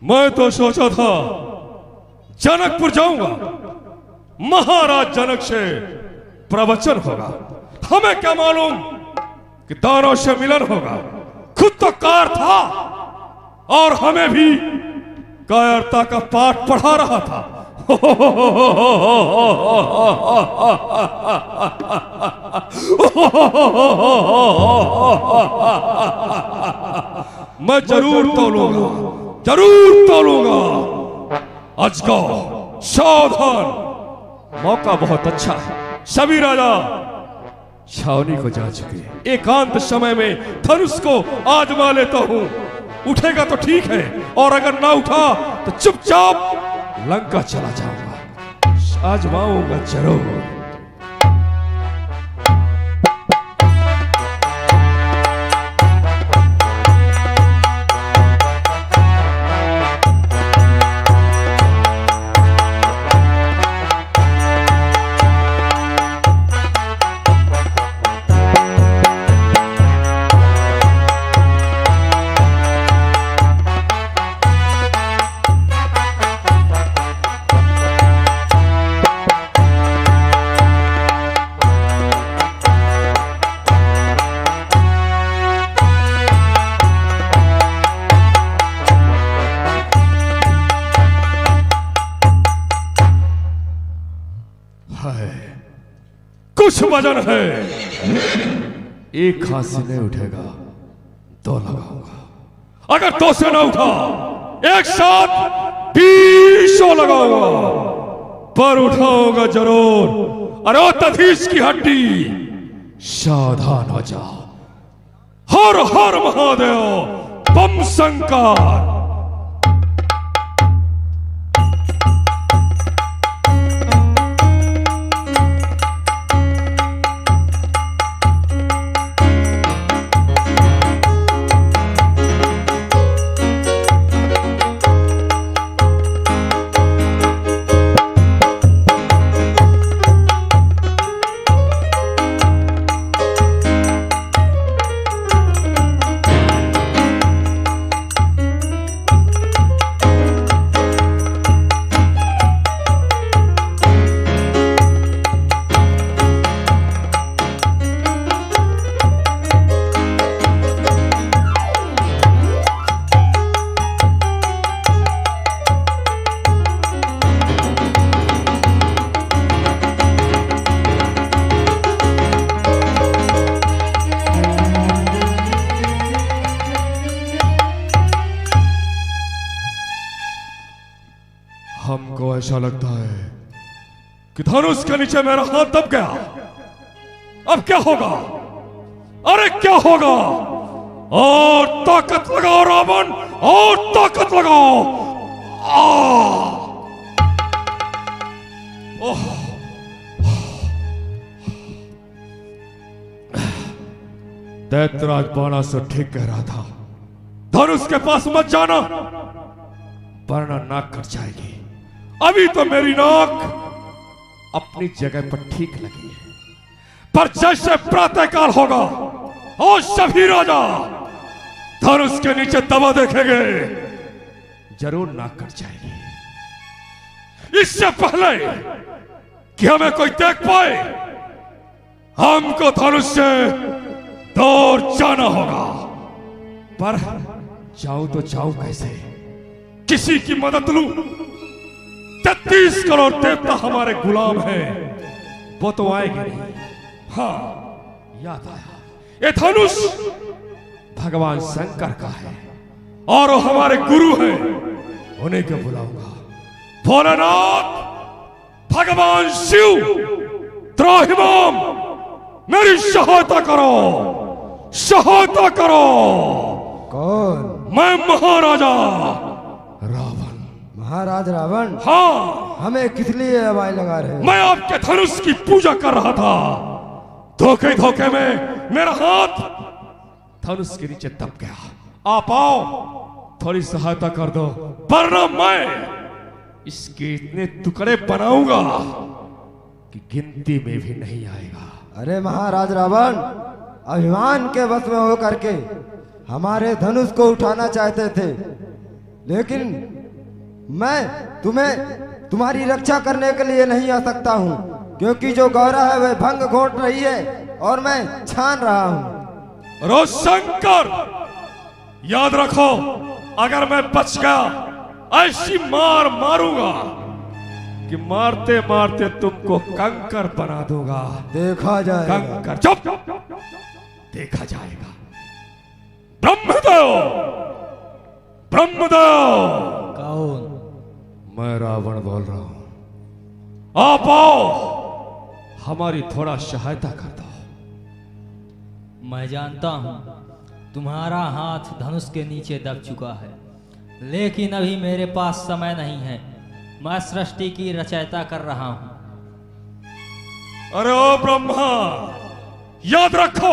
मैं तो सोचा था जनकपुर जाऊंगा, महाराज जनक से प्रवचन होगा। हमें क्या मालूम कि दानों से मिलन होगा। खुद तो कार था और हमें भी कायरता का पाठ पढ़ा रहा था। मैं जरूर तोलूंगा, जरूर तोलूंगा। अजगर सावधान, मौका बहुत अच्छा है। सभी राजा छावनी को जा चुके। एकांत समय में धनुष को आजमा लेता हूं। उठेगा तो ठीक है, और अगर ना उठा तो चुपचाप लंका चला जाऊंगा। आजमाऊंगा जरूर। कुछ वजन है, एक हाथ से नहीं उठेगा, दो लगाऊंगा। अगर दो से ना उठा, एक साथ 20 लगाऊंगा, पर उठाऊंगा जरूर। अरे तधीश की हड्डी, सावधान हो जा। हर हर महादेव, बम शंकर। हमको ऐसा लगता है कि धनुष के नीचे मेरा हाथ दब गया। अब क्या होगा? अरे क्या होगा? और ताकत लगाओ रावण, और ताकत लगाओ। दैत्यराज बाणासुर ठीक कह रहा था, धनुष के पास मत जाना वरना नाक कट जाएगी। अभी तो मेरी नाक अपनी जगह पर ठीक लगी है, पर जैसे प्रातःकाल होगा और सभी राजा धनुष के नीचे दबा देखेंगे, जरूर नाक कट जाएगी। इससे पहले कि हमें कोई देख पाए, हमको धनुष से दूर जाना होगा। पर जाऊं तो जाऊं कैसे? किसी की मदद लूं? 33 करोड़ देवता हमारे गुलाम हैं, वो तो आएंगे नहीं। हाँ, याद आया, ये धनुष भगवान शंकर का है और वो हमारे गुरु हैं, उन्हीं को बुलाऊंगा। भोलेनाथ, भगवान शिव, त्राहिमाम, मेरी सहायता करो, सहायता करो। कौन? मैं महाराजा रावण। महाराज रावण? हाँ। हमें किस लिए हवाई लगा रहे? मैं आपके धनुष की पूजा कर रहा था, धोखे धोखे में मेरा हाथ धनुष के नीचे दब गया। आप आओ, थोड़ी सहायता कर दो, वरना मैं इसके इतने टुकड़े बनाऊंगा कि गिनती में भी नहीं आएगा। अरे महाराज रावण, अभिमान के वश में होकर के हमारे धनुष को उठाना चाहते थे, लेकिन मैं तुम्हारी रक्षा करने के लिए नहीं आ सकता हूँ, क्योंकि जो गौरा है वह भंग घोट रही है और मैं छान रहा हूँ। रोशंकर, याद रखो, अगर मैं बच गया ऐसी मार मारूंगा कि मारते मारते तुमको कंकर बना दूंगा। देखा जाएगा। कंकर, चुप, देखा जाएगा। ब्रह्मदेव, ब्रह्मदेव। कौन? मैं रावण बोल रहा हूं। आप आओ, हमारी थोड़ा सहायता कर दो। मैं जानता हूं तुम्हारा हाथ धनुष के नीचे दब चुका है, लेकिन अभी मेरे पास समय नहीं है। मैं सृष्टि की रचयिता कर रहा हूं। अरे ओ ब्रह्मा, याद रखो,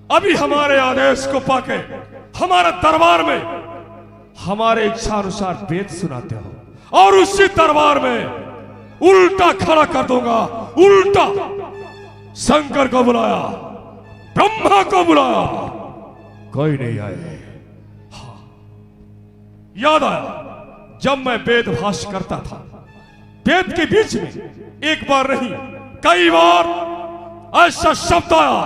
अभी हमारे आदेश को पाके हमारे दरबार में हमारे इच्छा अनुसार वेद सुनाते हो और उसी दरबार में उल्टा खड़ा कर दूंगा। उल्टा शंकर को बुलाया, ब्रह्मा को बुलाया, कोई नहीं आए। हाँ, याद आया जब मैं वेद भाष्य करता था, वेद के बीच में एक बार नहीं कई बार ऐसा शब्द आया,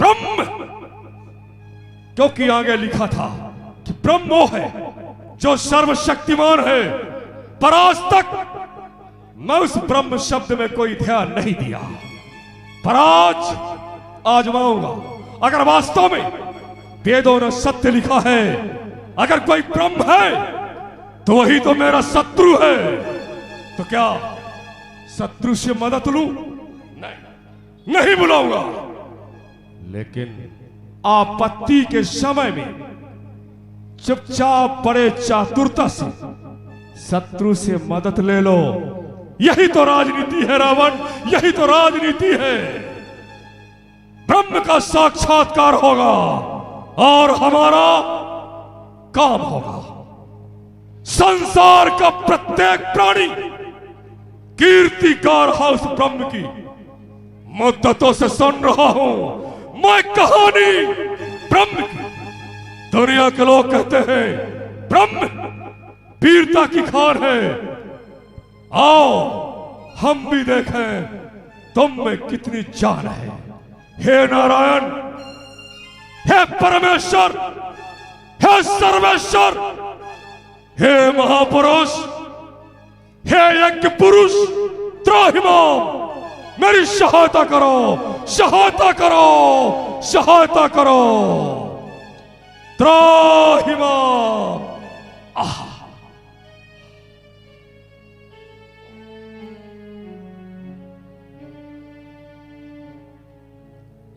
ब्रह्म, क्योंकि आगे लिखा था कि ब्रह्म वो है जो सर्वशक्तिमान है। पर आज तक मैं उस ब्रह्म शब्द में कोई ध्यान नहीं दिया, पर आज आजमाऊंगा। अगर वास्तव में वेदों ने सत्य लिखा है, अगर कोई ब्रह्म है तो वही तो मेरा शत्रु है। तो क्या शत्रु से मदद लूं? नहीं, नहीं बुलाऊंगा। लेकिन आपत्ति के समय में चुपचाप बड़े चातुरता से शत्रु से मदद ले लो। यही तो राजनीति है रावण, यही तो राजनीति है। ब्रह्म का साक्षात्कार होगा और हमारा काम होगा। संसार का प्रत्येक प्राणी कीर्तिकार है उस ब्रह्म की। मुद्दतों से सुन रहा हूं मैं कहानी ब्रह्म की। दुनिया के लोग कहते हैं ब्रह्म वीरता की खान है। आओ हम भी देखें तुम में कितनी जान है। हे नारायण, हे परमेश्वर, हे सर्वेश्वर, हे महापुरुष, हे यज्ञ पुरुष, त्राहिमाम, मेरी सहायता करो, सहायता करो, सहायता करो। त्राहिमाम।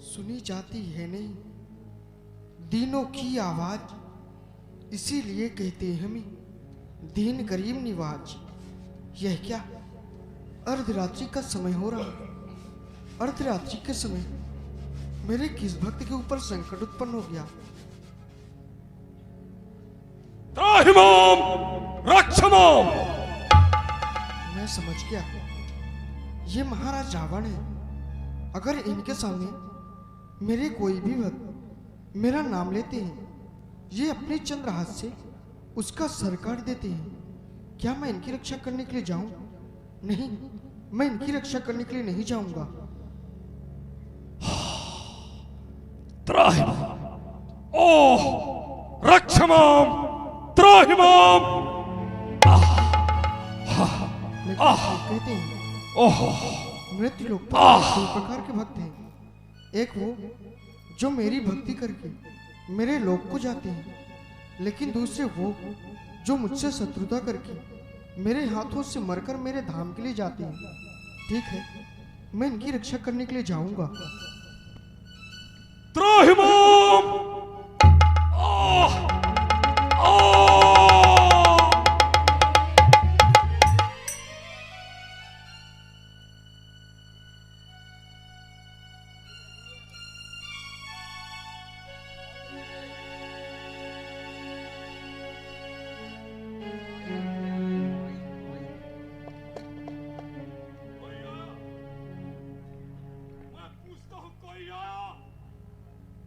सुनी जाती है नहीं दीनों की आवाज, इसीलिए कहते हैं हमें दीन गरीब निवाज। यह क्या अर्धरात्रि का समय हो रहा? अर्धरात्रि के समय मेरे किस भक्त के ऊपर संकट उत्पन्न हो गया? त्राहिमाम, रक्षमाम। मैं समझ गया, ये महाराज रावण है। अगर इनके सामने मेरे कोई भी भक्त मेरा नाम लेते हैं, ये अपने चंद्रहास से उसका सर काट देते हैं। क्या मैं इनकी रक्षा करने के लिए जाऊं? नहीं, मैं इनकी रक्षा करने के लिए नहीं जाऊंगा। त्राहिमाम, ओह रक्षमाम, त्राहिमाम। लेकिन कहते हैं ओह, मृत्यु लोक पर दो प्रकार के भक्त हैं। एक वो जो मेरी भक्ति करके मेरे लोक को जाते हैं, लेकिन दूसरे वो जो मुझसे शत्रुता करके मेरे हाथों से मरकर मेरे धाम के लिए जाते हैं। ठीक है, मैं इनकी रक्षा करने के लिए जाऊंगा। त्राहिमाम।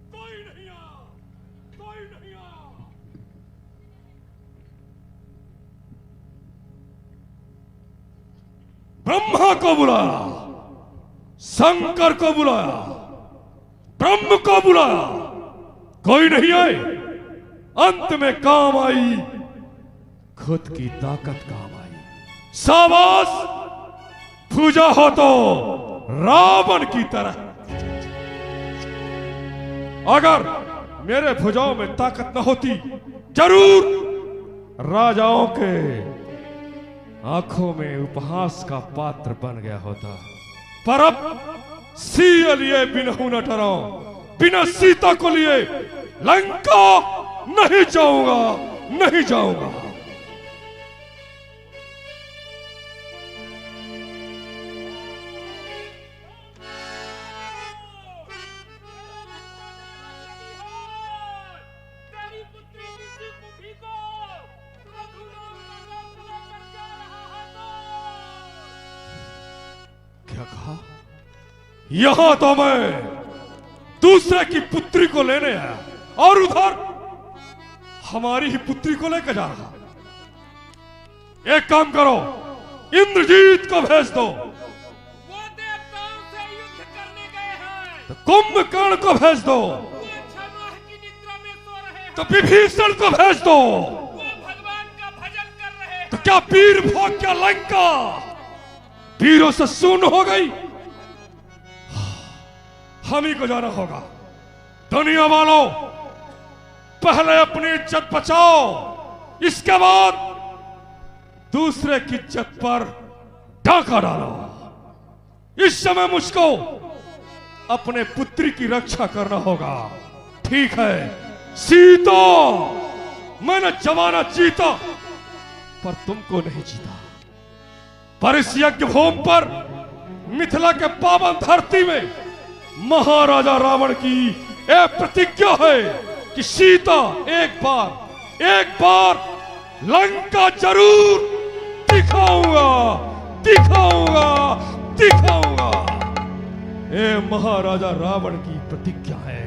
कोई नहीं आया, कोई नहीं आया। ब्रह्मा को बुलाया, शंकर को बुलाया, ब्रह्म को बुलाया, कोई नहीं आए। अंत में काम आई खुद की ताकत काम आई। शाबाश, पूजा हो तो रावण की तरह। अगर मेरे भुजाओं में ताकत न होती, जरूर राजाओं के आंखों में उपहास का पात्र बन गया होता। पर अब सीए लिए बिनहु न डराओ, बिना सीता को लिए लंका नहीं जाऊंगा, नहीं जाऊंगा। क्या कहा? यहां तो मैं दूसरे की पुत्री को लेने आया और उधर हमारी ही पुत्री को लेकर जा रहा। एक काम करो, इंद्रजीत को भेज दो। वो देवताओं से युद्ध करने गए हैं। तो कुंभकर्ण को भेज दो। वो क्षमा की निद्रा में सो रहे हैं। तो विभीषण को भेज दो। वो भगवान का भजन कर रहे हैं। तो क्या पीर भोग, क्या लंका वीरों से शून्य हो गई? हम ही को जाना होगा। दुनिया वालों, पहले अपनी इज्जत बचाओ, इसके बाद दूसरे की इज्जत पर डाका डालो। इस समय मुझको अपने पुत्री की रक्षा करना होगा। ठीक है सीता, मैंने जमाना जीता पर तुमको नहीं जीता। पर इस यज्ञ भूमि पर, मिथिला के पावन धरती में महाराजा रावण की एक प्रतिज्ञा है कि सीता एक बार लंका जरूर दिखाऊंगा, दिखाऊंगा, दिखाऊंगा। ये महाराजा रावण की प्रतिज्ञा है।